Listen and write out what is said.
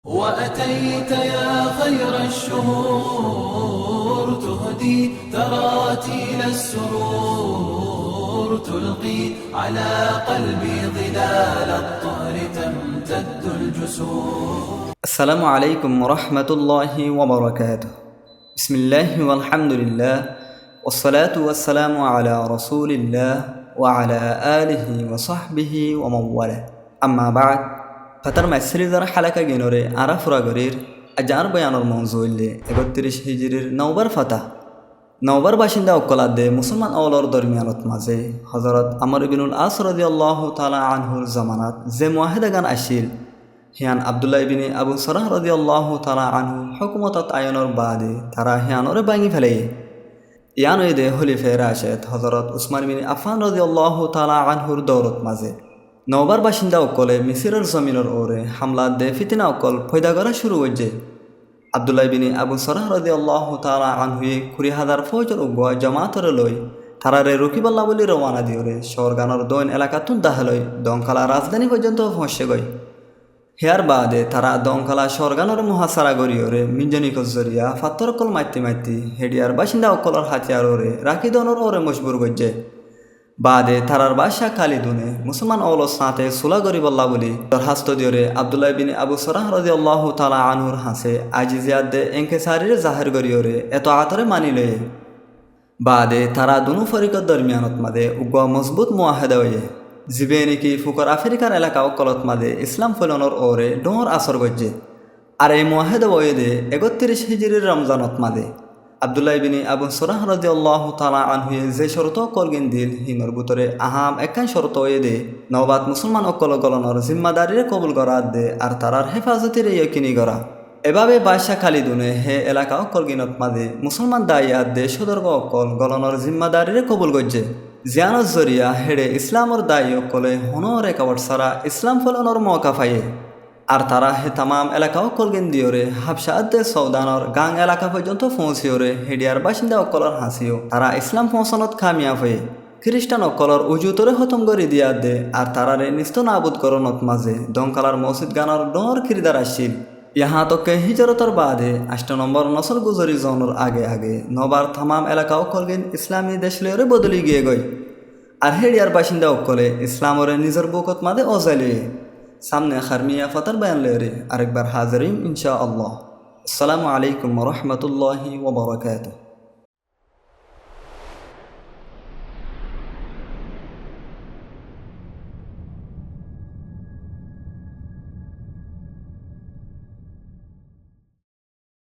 وأتيت يا خير الشهور تهدي تراتيل السرور تلقي على قلبي ظلال الطهر تمتد الجسور. السلام عليكم ورحمة الله وبركاته. بسم الله والحمد لله والصلاة والسلام على رسول الله وعلى آله وصحبه ومن والاه. أما بعد فتر مسيرة حلقة جنوري عرف راغرير أجار بيان المنزول 31 হিজরির নওবার ফাতা নওবার বাসিন্দা অকলাদে মুসলমান আওলার দরমিয়ানত মাঝে হযরত আমর ইবনুল আস রাদিয়াল্লাহু তাআলা আনহুর জামানাত যে মুয়াহিদাগান আসিল হিয়ান আব্দুল্লাহ ইবনে আবু সরাহ রাদিয়াল্লাহু তাআলা আনহু হুকুমতত আয়নের বাদে তারা হিয়ানরে ভাঙি ফেলে ইয়ান ওইদে খলিফা রাশিদ হযরত উসমান ইবনে আফফান রাদিয়াল্লাহু তাআলা আনহুর দৌলত মাঝে নওবার বাসিন্দা অকলে মিসরের জমিনের ওরে হামলা দে ফিতনা অকল ফয়দা করা শুরু হয়েছে। আব্দুল্লাহ ইবনে আবু সরাহ রাদিয়াল্লাহু তাআলা আনহুয়ে 20,000 ফৌজের উগ্র জামাতরে লই তারারে রকিবাল্লা বলি রওনা দিওরে শহরগানোর দৈন এলাকাতুন দাহলই দংকালা রাজধানী পর্যন্ত পৌঁছে গই। হেয়ার বাদে তারা দংকালা শহরগানোর মহাসারা গরিয়রে মিঞ্জনিক জরিয়া ফাত্তর অকল মাইতি হেডিয়ার বাসিন্দা অকলর হাতিয়ার ওরে রাখি দনর ওরে মজবুর গজ্জে বাদে তারার বাদশাহ খালিদুনে মুসলমান অওলর সাথে সুলা গরিবল্লা বলি দরখাস্ত দিওরে আব্দুল্লাহ বিন আবু সরাহ রাদিয়াল্লাহু তাআলা আনহুর হাসে আজিজিয়াত দে এনকেসারির জাহির গরিয়রে এত আতরে মানি লয়ে বাদে তারা দুনু ফরিকর দরমিয়ানত মাদে উগ্র মজবুত মুয়াহিদা হয়ে জিবে নাকি ফুকর আফ্রিকার এলাকা অকলত মাদে ইসলাম ফলনর ওরে ডোর আসর গজ্জে। আর এই মুয়াহিদা ওয়েদে 31 হিজরির রমজানত মাদে আব্দুল্লাহ ইবনে আবু সরাহ রাদিয়াল্লাহু তাআলা আনহুয়ে যে শর্ত করগিন দিল হিনর ভিতরে আহাম একখান শর্ত ওয়েদে নওবাত মুসলমান অকল গলনর জিম্মাদারিরে কবুল করা দে আর তারার হেফাজতিরে ইয়কিনি করা। এভাবে বাদশাহ খালিদুনে হে এলাকা অকলগিনত মাদে মুসলমান দায়াত দে সদর্গ অকল গলনর জিম্মাদারিরে কবুল গজ্জে জিয়ানত জরিয়া হেডে ইসলামর দায়ী অকলে হনর একাবট সারা ইসলাম ফলনর মৌকা পায়ে। আর তারা হে তামাম এলাকাও কলগেন দিওরে হাবশাদে সৌদানর গাং এলাকা পর্যন্ত পৌঁছিওরে হেডিয়ার বাসিন্দা অকলর হাসিও তারা ইসলাম পৌঁছানত কামিয়াব হয়ে খ্রিস্টান অকলর উজুতরে খতম করে দিয়া দে আর তারারে নিস্ত নাবুদ করনত মাঝে দংকালার মসজিদ গানর ডর কিরদার আসিল। ইহা তকে হিজরতর বাদে 8 নম্বর নসল গুজরি জনের আগে নবার তামাম এলাকাও কলগেন ইসলামী দেশলরে বদলি গিয়ে গই আর হেডিয়ার বাসিন্দা অকলে ইসলামরে নিজের বুকত মাদে অজালিয়ে সামনে খারমিয়া ফাতার বয়ান লেরে আরেকবার হাজিরিন ইনশাআল্লাহ। আসসালামু আলাইকুম ওয়া রাহমাতুল্লাহি ওয়া বারাকাতুহু।